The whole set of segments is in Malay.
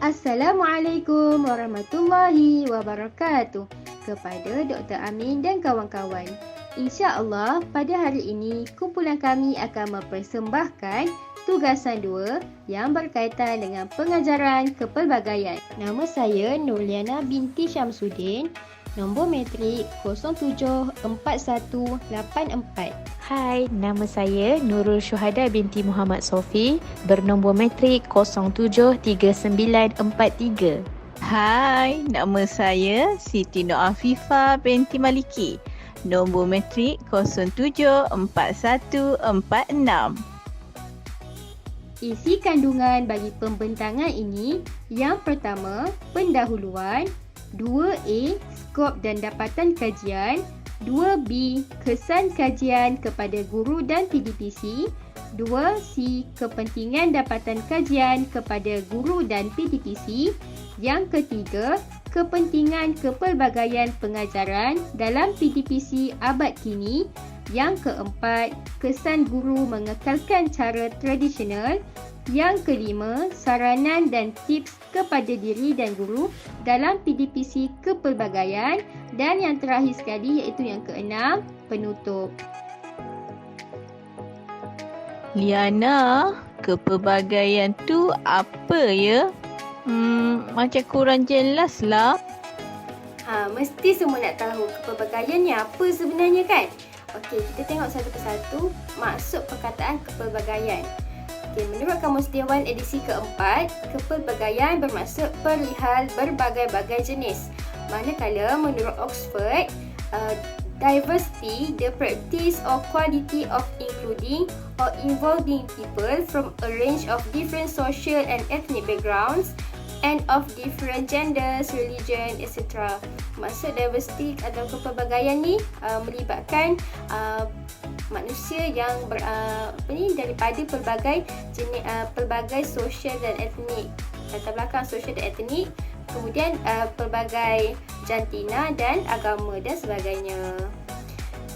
Assalamualaikum warahmatullahi wabarakatuh kepada Dr. Amin dan kawan-kawan. InsyaAllah pada hari ini kumpulan kami akan mempersembahkan tugasan 2 yang berkaitan dengan pengajaran kepelbagaian. Nama saya Nurliana binti Syamsuddin, nombor matrik 074184. Hai, nama saya Nurul Syuhada binti Muhammad Sofi, bernombor matrik 073943. Hai, nama saya Siti Nur Afifah binti Maliki, nombor matrik 074146. Isi kandungan bagi pembentangan ini, yang pertama, pendahuluan, 2A, skop dan dapatan kajian, 2B, kesan kajian kepada guru dan PDPC, 2C, kepentingan dapatan kajian kepada guru dan PDPC, yang ketiga, kepentingan kepelbagaian pengajaran dalam PDPC abad kini, yang keempat, kesan guru mengekalkan cara tradisional, yang kelima, saranan dan tips kepada diri dan guru dalam PDPC kepelbagaian, dan yang terakhir sekali iaitu yang keenam, penutup. Liana, kepelbagaian tu apa ya? Macam kurang jelas lah. Mesti semua nak tahu kepelbagaian ni apa sebenarnya kan? Okey, kita tengok satu persatu maksud perkataan kepelbagaian. Okey, menurut Kamus Dewan edisi keempat, kepelbagaian bermaksud perihal berbagai-bagai jenis. Manakala menurut Oxford, diversity, the practice or quality of including or involving people from a range of different social and ethnic backgrounds and of different genders, religion, etc. Maksud diversity atau kepelbagaian ni melibatkan manusia yang daripada pelbagai jenis, pelbagai sosial dan etnik, latar belakang sosial dan etnik, kemudian pelbagai jantina dan agama dan sebagainya.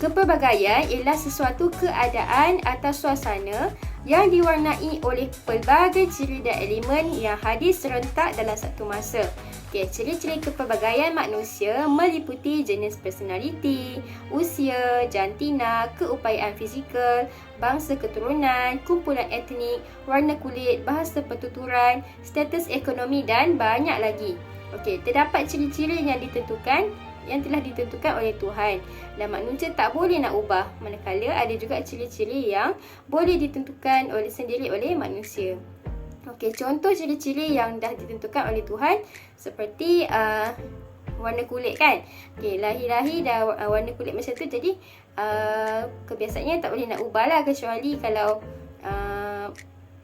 Kepelbagaian ialah sesuatu keadaan atau suasana yang diwarnai oleh pelbagai ciri dan elemen yang hadir serentak dalam satu masa. Okay, ciri-ciri kepelbagaian manusia meliputi jenis personaliti, usia, jantina, keupayaan fizikal, bangsa keturunan, kumpulan etnik, warna kulit, bahasa pertuturan, status ekonomi dan banyak lagi. Okey, terdapat ciri-ciri yang telah ditentukan oleh Tuhan dan manusia tak boleh nak ubah, manakala ada juga ciri-ciri yang boleh ditentukan sendiri oleh manusia. Okey, contoh ciri-ciri yang dah ditentukan oleh Tuhan seperti warna kulit kan. Okey, lahir-lahir dah warna kulit macam tu, jadi kebiasaannya tak boleh nak ubah lah kecuali kalau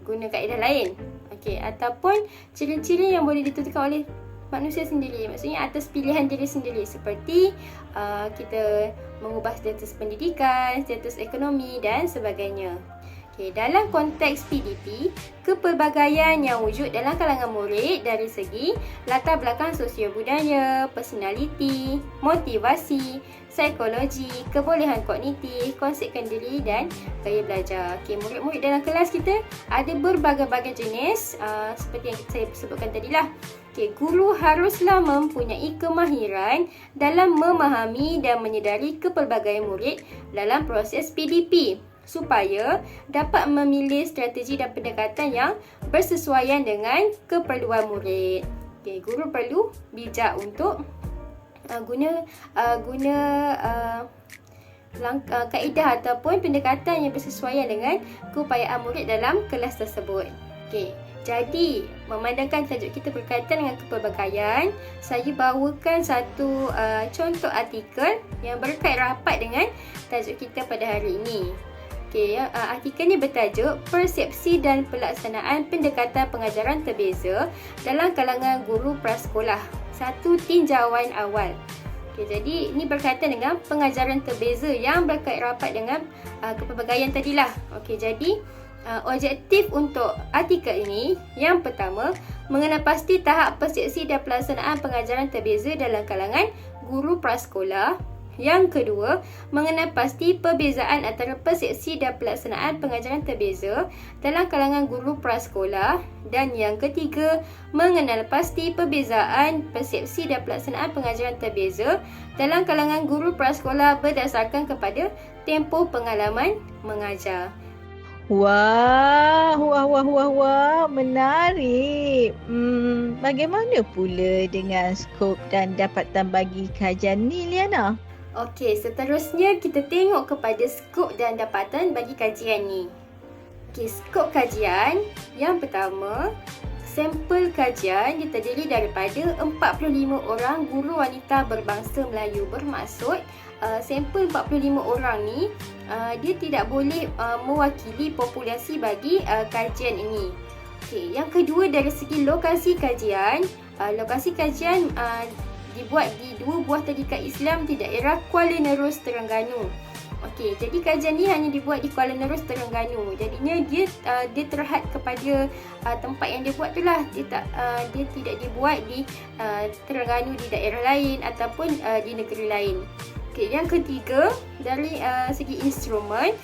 guna kaedah lain. Okey, ataupun ciri-ciri yang boleh ditentukan oleh manusia sendiri, maksudnya atas pilihan diri sendiri, seperti kita mengubah status pendidikan, status ekonomi dan sebagainya. Okay, dalam konteks PDP, kepelbagaian yang wujud dalam kalangan murid dari segi latar belakang sosio-budaya, personaliti, motivasi, psikologi, kebolehan kognitif, konsepkan diri dan gaya belajar. Okay, murid-murid dalam kelas kita ada berbagai-bagai jenis seperti yang saya sebutkan tadilah. Okay, guru haruslah mempunyai kemahiran dalam memahami dan menyedari kepelbagaian murid dalam proses PDP supaya dapat memilih strategi dan pendekatan yang bersesuaian dengan keperluan murid. Okay, guru perlu bijak untuk guna kaedah ataupun pendekatan yang bersesuaian dengan keupayaan murid dalam kelas tersebut. Okay. Jadi, memandangkan tajuk kita berkaitan dengan kepelbagaian, saya bawakan satu contoh artikel yang berkait rapat dengan tajuk kita pada hari ini. Okay, artikel ni bertajuk Persepsi dan Pelaksanaan Pendekatan Pengajaran Terbeza dalam kalangan guru prasekolah. Satu tinjauan awal. Okay, jadi ini berkaitan dengan pengajaran terbeza yang berkait rapat dengan kepelbagaian tadilah. Okay, jadi objektif untuk artikel ini, yang pertama, mengenal pasti tahap persepsi dan pelaksanaan pengajaran terbeza dalam kalangan guru prasekolah. Yang kedua, mengenal pasti perbezaan antara persepsi dan pelaksanaan pengajaran terbeza dalam kalangan guru prasekolah. Dan yang ketiga, mengenal pasti perbezaan persepsi dan pelaksanaan pengajaran terbeza dalam kalangan guru prasekolah berdasarkan kepada tempoh pengalaman mengajar. Wah, menarik. Bagaimana pula dengan skop dan dapatan bagi kajian ni, Liana? Okey, seterusnya kita tengok kepada skop dan dapatan bagi kajian ni. Okey, skop kajian yang pertama, sampel kajian dia terdiri daripada 45 orang guru wanita berbangsa Melayu. Bermaksud, sampel 45 orang ni dia tidak boleh mewakili populasi bagi kajian ini. Okey, yang kedua dari segi lokasi kajian, lokasi kajian dibuat di 2 buah tadika Islam di daerah Kuala Nerus, Terengganu. Okey, jadi kajian ni hanya dibuat di Kuala Nerus, Terengganu. Jadinya dia terhad kepada tempat yang dia buat tu lah. Dia tidak dibuat di Terengganu, di daerah lain ataupun di negeri lain. Okey, yang ketiga dari segi instrumen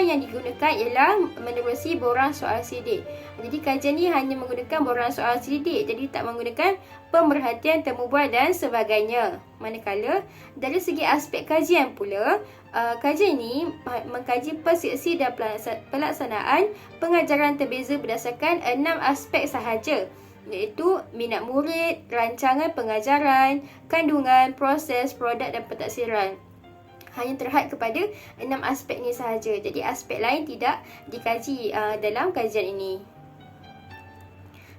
yang digunakan ialah menerusi borang soal sidik. Jadi kajian ni hanya menggunakan borang soal sidik, jadi tak menggunakan pemerhatian temu bual dan sebagainya. Manakala dari segi aspek kajian pula, kajian ini mengkaji persepsi dan pelaksanaan pengajaran terbeza berdasarkan 6 aspek sahaja, iaitu minat murid, rancangan pengajaran, kandungan, proses, produk dan pentadsiran. Hanya terhad kepada 6 aspek ni sahaja. Jadi aspek lain tidak dikaji dalam kajian ini.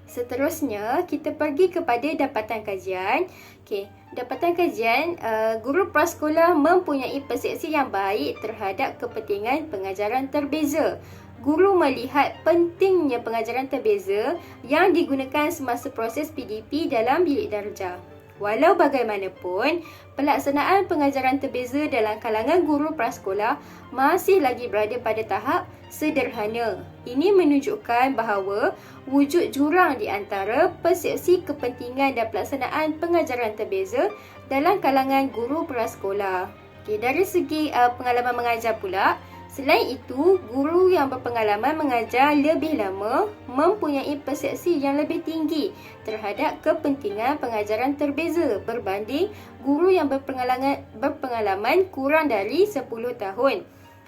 Seterusnya, kita pergi kepada dapatan kajian. Okey, dapatan kajian, guru prasekolah mempunyai persepsi yang baik terhadap kepentingan pengajaran terbeza. Guru melihat pentingnya pengajaran terbeza yang digunakan semasa proses PDP dalam bilik darjah. Walau bagaimanapun, pelaksanaan pengajaran terbeza dalam kalangan guru prasekolah masih lagi berada pada tahap sederhana. Ini menunjukkan bahawa wujud jurang di antara persepsi kepentingan dan pelaksanaan pengajaran terbeza dalam kalangan guru prasekolah. Okey, dari segi pengalaman mengajar pula, selain itu, guru yang berpengalaman mengajar lebih lama mempunyai persepsi yang lebih tinggi terhadap kepentingan pengajaran terbeza berbanding guru yang berpengalaman kurang dari 10 tahun.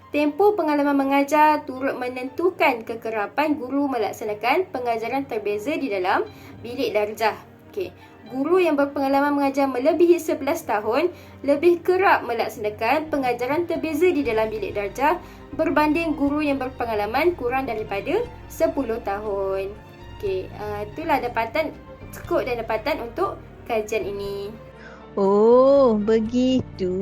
Tempoh pengalaman mengajar turut menentukan kekerapan guru melaksanakan pengajaran terbeza di dalam bilik darjah. Okey, guru yang berpengalaman mengajar melebihi 11 tahun lebih kerap melaksanakan pengajaran terbeza di dalam bilik darjah berbanding guru yang berpengalaman kurang daripada 10 tahun. Okey, itulah dapatan, skop dan dapatan untuk kajian ini. Oh, begitu.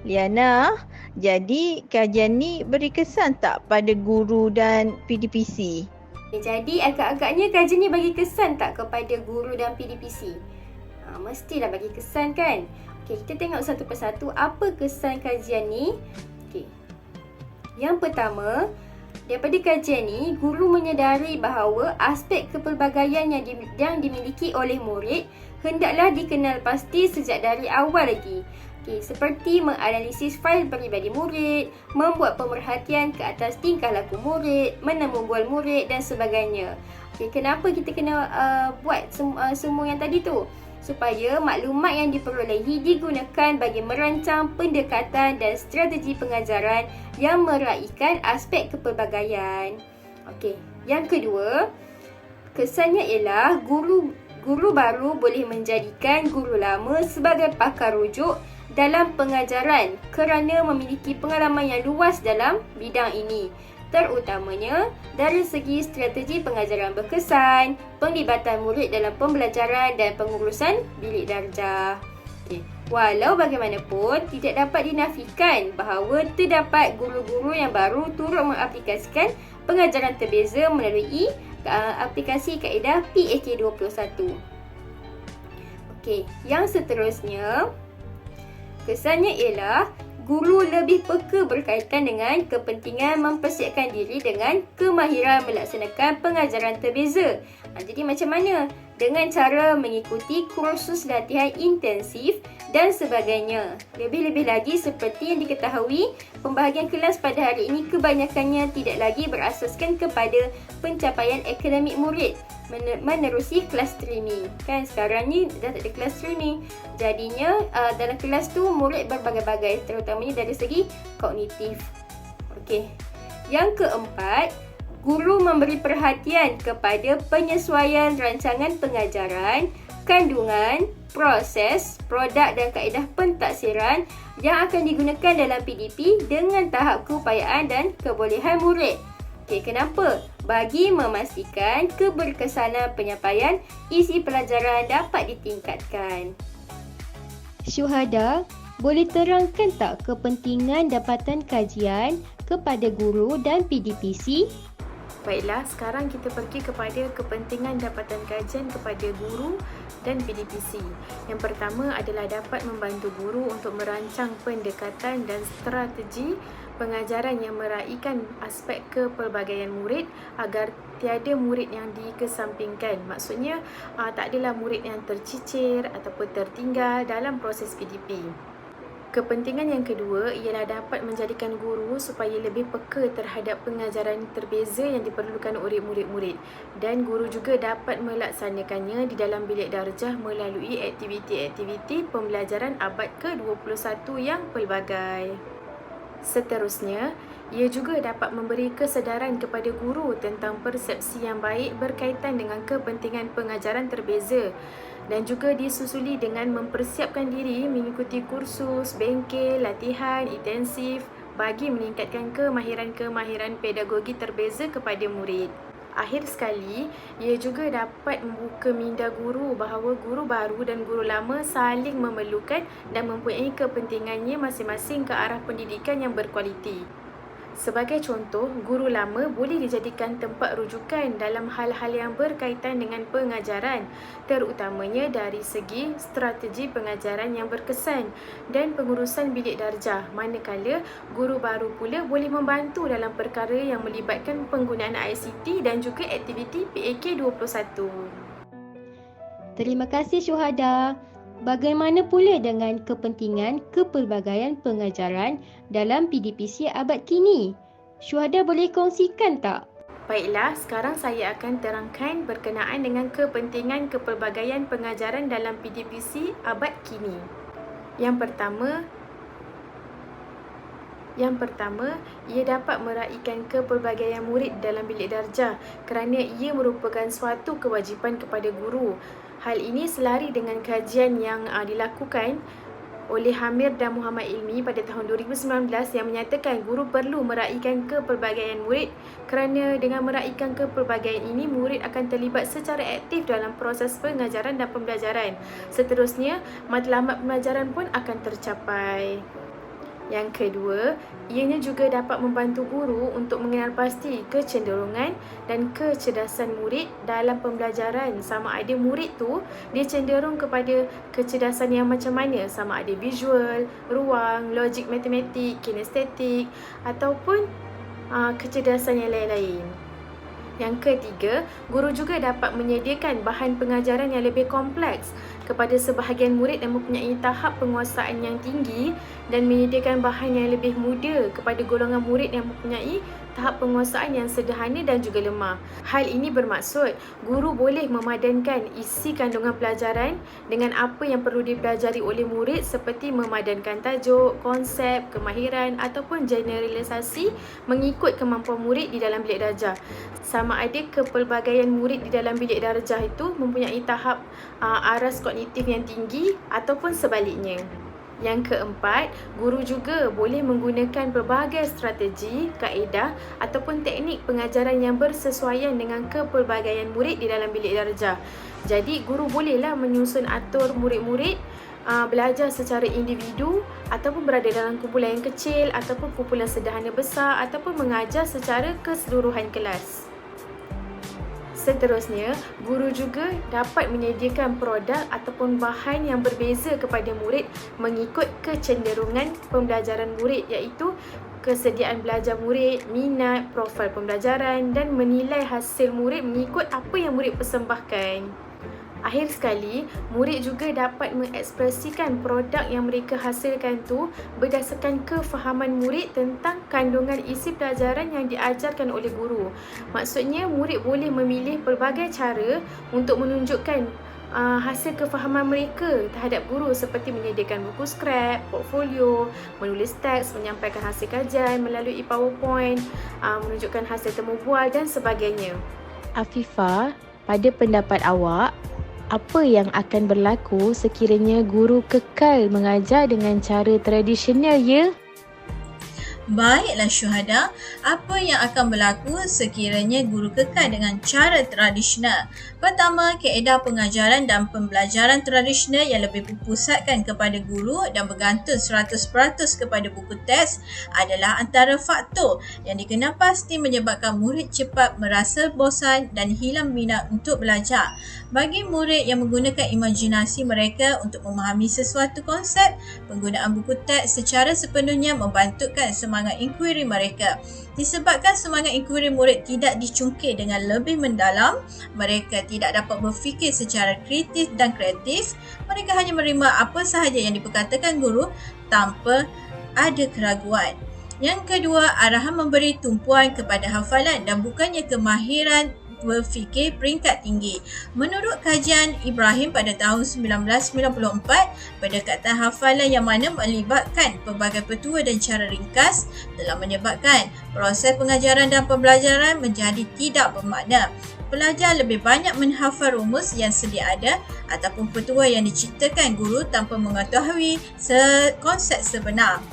Liana, jadi kajian ni beri kesan tak pada guru dan PDPC? Jadi agak-agaknya kajian ni bagi kesan tak kepada guru dan PDPC? Mestilah bagi kesan kan? Okey, kita tengok satu persatu apa kesan kajian ni. Okey. Yang pertama, daripada kajian ni, guru menyedari bahawa aspek kepelbagaian yang dimiliki oleh murid hendaklah dikenal pasti sejak dari awal lagi. Okey, seperti menganalisis fail peribadi murid, membuat pemerhatian ke atas tingkah laku murid, menemu bual murid dan sebagainya. Okey, kenapa kita kena buat semua yang tadi tu? Supaya maklumat yang diperolehi digunakan bagi merancang pendekatan dan strategi pengajaran yang meraihkan aspek kepelbagaian. Okey, yang kedua, kesannya ialah guru baru boleh menjadikan guru lama sebagai pakar rujuk dalam pengajaran kerana memiliki pengalaman yang luas dalam bidang ini, terutamanya dari segi strategi pengajaran berkesan, penglibatan murid dalam pembelajaran dan pengurusan bilik darjah. Okay. Walau bagaimanapun, tidak dapat dinafikan bahawa terdapat guru-guru yang baru turut mengaplikasikan pengajaran terbeza melalui aplikasi kaedah PAK 21. Okey, yang seterusnya, kesannya ialah guru lebih peka berkaitan dengan kepentingan mempersiapkan diri dengan kemahiran melaksanakan pengajaran terbeza. Jadi macam mana dengan cara mengikuti kursus latihan intensif dan sebagainya. Lebih-lebih lagi seperti yang diketahui, pembahagian kelas pada hari ini kebanyakannya tidak lagi berasaskan kepada pencapaian akademik murid menerusi kelas streaming. Kan sekarang ni dah tak ada kelas streaming. Jadinya dalam kelas tu murid berbagai-bagai, terutamanya dari segi kognitif. Okey. Yang keempat, guru memberi perhatian kepada penyesuaian rancangan pengajaran, kandungan, proses, produk dan kaedah pentaksiran yang akan digunakan dalam PDP dengan tahap keupayaan dan kebolehan murid. Okey, kenapa? Bagi memastikan keberkesanan penyampaian isi pelajaran dapat ditingkatkan. Syuhada, boleh terangkan tak kepentingan dapatan kajian kepada guru dan PDPC? Baiklah, sekarang kita pergi kepada kepentingan dapatan kajian kepada guru dan PDPC. Yang pertama adalah dapat membantu guru untuk merancang pendekatan dan strategi pengajaran yang meraihkan aspek kepelbagaian murid agar tiada murid yang dikesampingkan. Maksudnya, tak adalah murid yang tercicir ataupun tertinggal dalam proses PDP. Kepentingan yang kedua ialah dapat menjadikan guru supaya lebih peka terhadap pengajaran terbeza yang diperlukan oleh murid-murid, dan guru juga dapat melaksanakannya di dalam bilik darjah melalui aktiviti-aktiviti pembelajaran abad ke-21 yang pelbagai. Seterusnya, ia juga dapat memberi kesedaran kepada guru tentang persepsi yang baik berkaitan dengan kepentingan pengajaran terbeza, dan juga disusuli dengan mempersiapkan diri mengikuti kursus, bengkel, latihan intensif bagi meningkatkan kemahiran-kemahiran pedagogi terbeza kepada murid. Akhir sekali, ia juga dapat membuka minda guru bahawa guru baru dan guru lama saling memerlukan dan mempunyai kepentingannya masing-masing ke arah pendidikan yang berkualiti. Sebagai contoh, guru lama boleh dijadikan tempat rujukan dalam hal-hal yang berkaitan dengan pengajaran, terutamanya dari segi strategi pengajaran yang berkesan dan pengurusan bilik darjah, manakala guru baru pula boleh membantu dalam perkara yang melibatkan penggunaan ICT dan juga aktiviti PAK 21. Terima kasih Syuhada. Bagaimana pula dengan kepentingan kepelbagaian pengajaran dalam PDPC abad kini? Syuhada boleh kongsikan tak? Baiklah, sekarang saya akan terangkan berkenaan dengan kepentingan kepelbagaian pengajaran dalam PDPC abad kini. Yang pertama, ia dapat meraihkan kepelbagaian murid dalam bilik darjah kerana ia merupakan suatu kewajipan kepada guru. Hal ini selari dengan kajian yang dilakukan oleh Hamir dan Muhammad Ilmi pada tahun 2019 yang menyatakan guru perlu meraihkan kepelbagaian murid kerana dengan meraihkan kepelbagaian ini, murid akan terlibat secara aktif dalam proses pengajaran dan pembelajaran. Seterusnya, matlamat pembelajaran pun akan tercapai. Yang kedua, ianya juga dapat membantu guru untuk mengenal pasti kecenderungan dan kecerdasan murid dalam pembelajaran. Sama ada murid tu dia cenderung kepada kecerdasan yang macam mana, sama ada visual, ruang, logik matematik, kinestetik ataupun kecerdasan yang lain-lain. Yang ketiga, guru juga dapat menyediakan bahan pengajaran yang lebih kompleks kepada sebahagian murid yang mempunyai tahap penguasaan yang tinggi dan menyediakan bahan yang lebih mudah kepada golongan murid yang mempunyai tahap penguasaan yang sederhana dan juga lemah. Hal ini bermaksud guru boleh memadankan isi kandungan pelajaran dengan apa yang perlu dipelajari oleh murid seperti memadankan tajuk, konsep, kemahiran ataupun generalisasi mengikut kemampuan murid di dalam bilik darjah. Sama ada kepelbagaian murid di dalam bilik darjah itu mempunyai tahap aras kognitif yang tinggi ataupun sebaliknya. Yang keempat, guru juga boleh menggunakan pelbagai strategi, kaedah ataupun teknik pengajaran yang bersesuaian dengan kepelbagaian murid di dalam bilik darjah. Jadi, guru bolehlah menyusun atur murid-murid belajar secara individu ataupun berada dalam kumpulan yang kecil ataupun kumpulan sederhana besar ataupun mengajar secara keseluruhan kelas. Seterusnya, guru juga dapat menyediakan produk ataupun bahan yang berbeza kepada murid mengikut kecenderungan pembelajaran murid, iaitu kesediaan belajar murid, minat, profil pembelajaran dan menilai hasil murid mengikut apa yang murid persembahkan. Akhir sekali, murid juga dapat mengekspresikan produk yang mereka hasilkan tu berdasarkan kefahaman murid tentang kandungan isi pelajaran yang diajarkan oleh guru. Maksudnya, murid boleh memilih pelbagai cara untuk menunjukkan hasil kefahaman mereka terhadap guru, seperti menyediakan buku scrap, portfolio, menulis teks, menyampaikan hasil kajian melalui PowerPoint, menunjukkan hasil temu bual dan sebagainya. Afifah, pada pendapat awak, apa yang akan berlaku sekiranya guru kekal mengajar dengan cara tradisional ya? Baiklah syuhada, apa yang akan berlaku sekiranya guru kekal dengan cara tradisional? Pertama, kaedah pengajaran dan pembelajaran tradisional yang lebih berpusatkan kepada guru dan bergantung 100% kepada buku teks adalah antara faktor yang dikenal pasti menyebabkan murid cepat merasa bosan dan hilang minat untuk belajar. Bagi murid yang menggunakan imajinasi mereka untuk memahami sesuatu konsep, penggunaan buku teks secara sepenuhnya membantukan semangat inquiry mereka. Disebabkan semangat inquiry murid tidak dicungkil dengan lebih mendalam, mereka tidak dapat berfikir secara kritis dan kreatif. Mereka hanya menerima apa sahaja yang diperkatakan guru tanpa ada keraguan. Yang kedua, arahan memberi tumpuan kepada hafalan dan bukannya kemahiran berfikir peringkat tinggi. Menurut kajian Ibrahim pada tahun 1994, pendekatan hafalan yang mana melibatkan pelbagai petua dan cara ringkas telah menyebabkan proses pengajaran dan pembelajaran menjadi tidak bermakna. Pelajar lebih banyak menghafal rumus yang sedia ada ataupun petua yang diciptakan guru tanpa mengetahui konsep sebenar.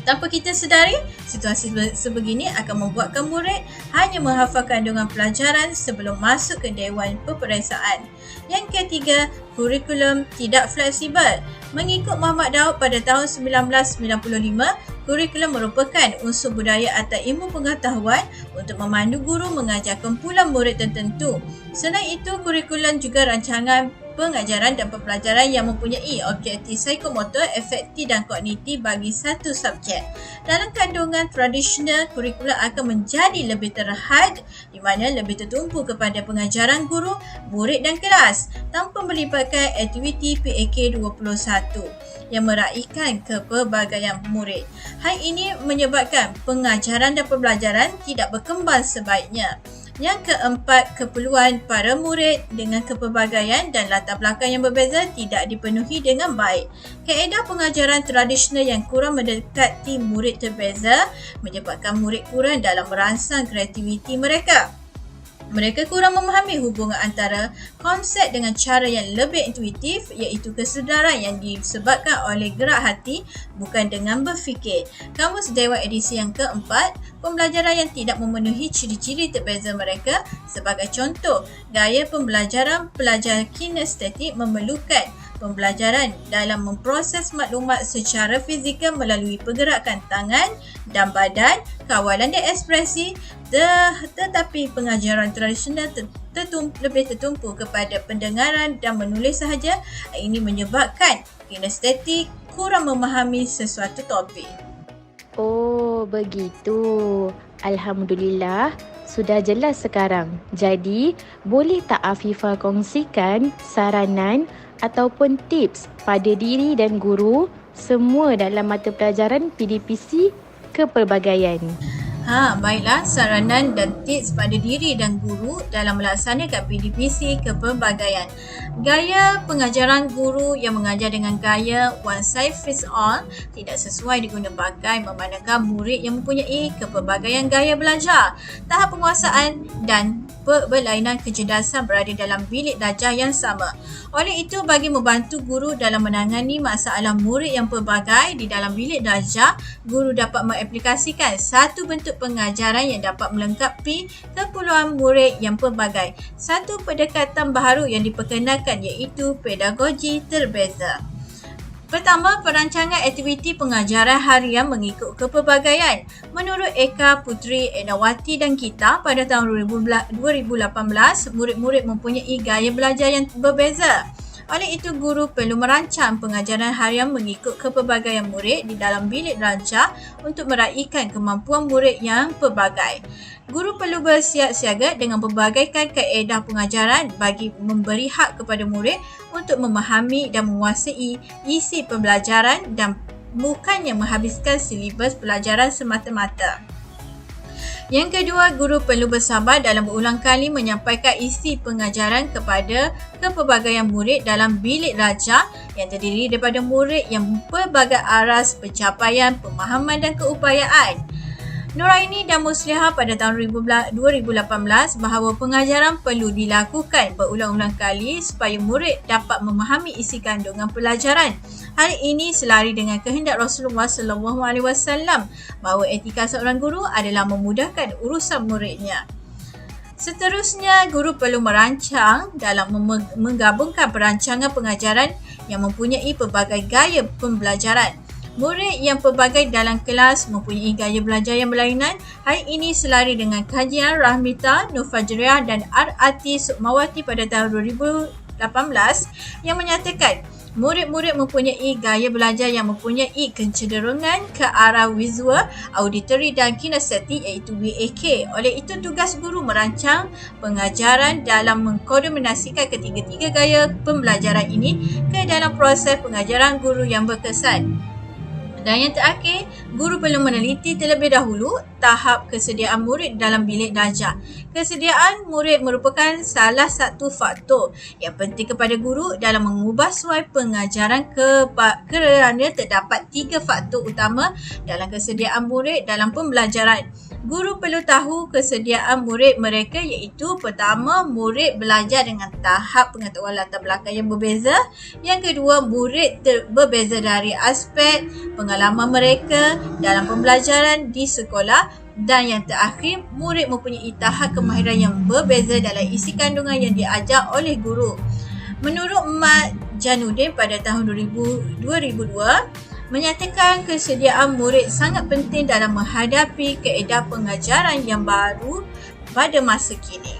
Tanpa kita sedari, situasi sebegini akan membuatkan murid hanya menghafal kandungan pelajaran sebelum masuk ke Dewan Peperiksaan. Yang ketiga, kurikulum tidak fleksibel. Mengikut Muhammad Daud pada tahun 1995, kurikulum merupakan unsur budaya atau ilmu pengetahuan untuk memandu guru mengajar kumpulan murid tertentu. Selain itu, kurikulum juga rancangan pengajaran dan pembelajaran yang mempunyai objektif psikomotor, afektif dan kognitif bagi satu subjek. Dalam kandungan tradisional, kurikulum akan menjadi lebih terhad di mana lebih tertumpu kepada pengajaran guru, murid dan kelas tanpa melibatkan aktiviti PAK 21 yang meraihkan kepelbagaian murid. Hal ini menyebabkan pengajaran dan pembelajaran tidak berkembang sebaiknya. Yang keempat, keperluan para murid dengan kepelbagaian dan latar belakang yang berbeza tidak dipenuhi dengan baik. Kaedah pengajaran tradisional yang kurang mendekati murid terbeza menyebabkan murid kurang dalam merangsang kreativiti mereka. Mereka kurang memahami hubungan antara konsep dengan cara yang lebih intuitif, iaitu kesedaran yang disebabkan oleh gerak hati bukan dengan berfikir. Kamus Dewan edisi yang keempat, pembelajaran yang tidak memenuhi ciri-ciri terbeza mereka. Sebagai contoh, gaya pembelajaran pelajar kinestetik memerlukan pembelajaran dalam memproses maklumat secara fizikal melalui pergerakan tangan dan badan, kawalan dan ekspresi, tetapi pengajaran tradisional lebih tertumpu kepada pendengaran dan menulis sahaja. Ini menyebabkan kinestetik kurang memahami sesuatu topik. Oh, begitu. Alhamdulillah, sudah jelas sekarang. Jadi, boleh tak Afifah kongsikan saranan ataupun tips pada diri dan guru semua dalam mata pelajaran PDPC kepelbagaian? Baiklah, saranan dan tips pada diri dan guru dalam melaksanakan PDPC kepelbagaian. Gaya pengajaran guru yang mengajar dengan gaya one size fits all tidak sesuai diguna pakai memandangkan murid yang mempunyai kepelbagaian gaya belajar, tahap penguasaan dan berlainan kecerdasan berada dalam bilik belajar yang sama. Oleh itu, bagi membantu guru dalam menangani masalah murid yang pelbagai di dalam bilik belajar, guru dapat mengaplikasikan satu bentuk pengajaran yang dapat melengkapi keperluan murid yang pelbagai. Satu pendekatan baharu yang diperkenalkan iaitu pedagogi terbeza. Pertama, perancangan aktiviti pengajaran harian mengikut kepelbagaian. Menurut Eka, Putri, Enawati dan Gita, pada tahun 2018, murid-murid mempunyai gaya belajar yang berbeza. Oleh itu, guru perlu merancang pengajaran harian mengikut kepelbagaian murid di dalam bilik darjah untuk meraihkan kemampuan murid yang pelbagai. Guru perlu bersiap siaga dengan membagaikan kaedah pengajaran bagi memberi hak kepada murid untuk memahami dan menguasai isi pembelajaran dan bukannya menghabiskan silibus pelajaran semata-mata. Yang kedua, guru perlu bersabar dalam berulang kali menyampaikan isi pengajaran kepada kepelbagaian murid dalam bilik darjah yang terdiri daripada murid yang pelbagai aras pencapaian, pemahaman dan keupayaan. Nuraini dan Muslihah pada tahun 2018 bahawa pengajaran perlu dilakukan berulang-ulang kali supaya murid dapat memahami isi kandungan pelajaran. Hal ini selari dengan kehendak Rasulullah SAW bahawa etika seorang guru adalah memudahkan urusan muridnya. Seterusnya, guru perlu merancang dalam menggabungkan perancangan pengajaran yang mempunyai pelbagai gaya pembelajaran. Murid yang pelbagai dalam kelas mempunyai gaya belajar yang berlainan. Hal ini selari dengan kajian Rahmita, Nur Fajriah dan R.A.T. Sukmawati pada tahun 2018 yang menyatakan murid-murid mempunyai gaya belajar yang mempunyai kecenderungan ke arah visual, auditory dan kinestetik iaitu WAK. Oleh itu, tugas guru merancang pengajaran dalam mengkoordinasikan ketiga-tiga gaya pembelajaran ini ke dalam proses pengajaran guru yang berkesan. Dan yang terakhir, guru perlu meneliti terlebih dahulu tahap kesediaan murid dalam bilik darjah. Kesediaan murid merupakan salah satu faktor yang penting kepada guru dalam mengubah suai pengajaran kerana terdapat 3 faktor utama dalam kesediaan murid dalam pembelajaran. Guru perlu tahu kesediaan murid mereka iaitu pertama, murid belajar dengan tahap pengetahuan latar belakang yang berbeza. Yang kedua, murid berbeza dari aspek pengalaman mereka dalam pembelajaran di sekolah. Dan yang terakhir, murid mempunyai tahap kemahiran yang berbeza dalam isi kandungan yang diajar oleh guru. Menurut Mat Janudin pada tahun 2002, menyatakan kesediaan murid sangat penting dalam menghadapi kaedah pengajaran yang baru pada masa kini.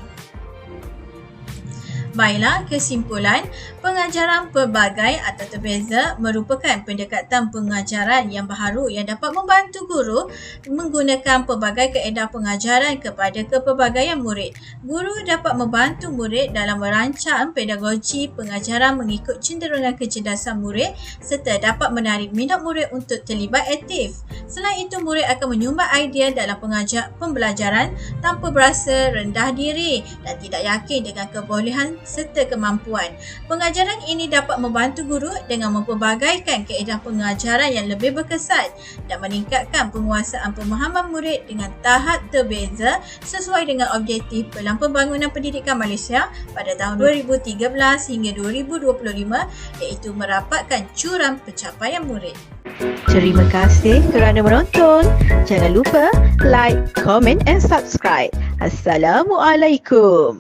Baiklah, kesimpulan, pengajaran pelbagai atau terbeza merupakan pendekatan pengajaran yang baharu yang dapat membantu guru menggunakan pelbagai kaedah pengajaran kepada kepelbagaian murid. Guru dapat membantu murid dalam merancang pedagogi pengajaran mengikut cenderungan kecerdasan murid serta dapat menarik minat murid untuk terlibat aktif. Selain itu, murid akan menyumbang idea dalam pembelajaran tanpa berasa rendah diri dan tidak yakin dengan kebolehan serta kemampuan. Pengajaran ini dapat membantu guru dengan mempelbagaikan kaedah pengajaran yang lebih berkesan dan meningkatkan penguasaan pemahaman murid dengan tahap terbeza sesuai dengan objektif Pelan Pembangunan Pendidikan Malaysia pada tahun 2013 hingga 2025 iaitu merapatkan curam pencapaian murid. Terima kasih kerana menonton. Jangan lupa like, komen dan subscribe. Assalamualaikum.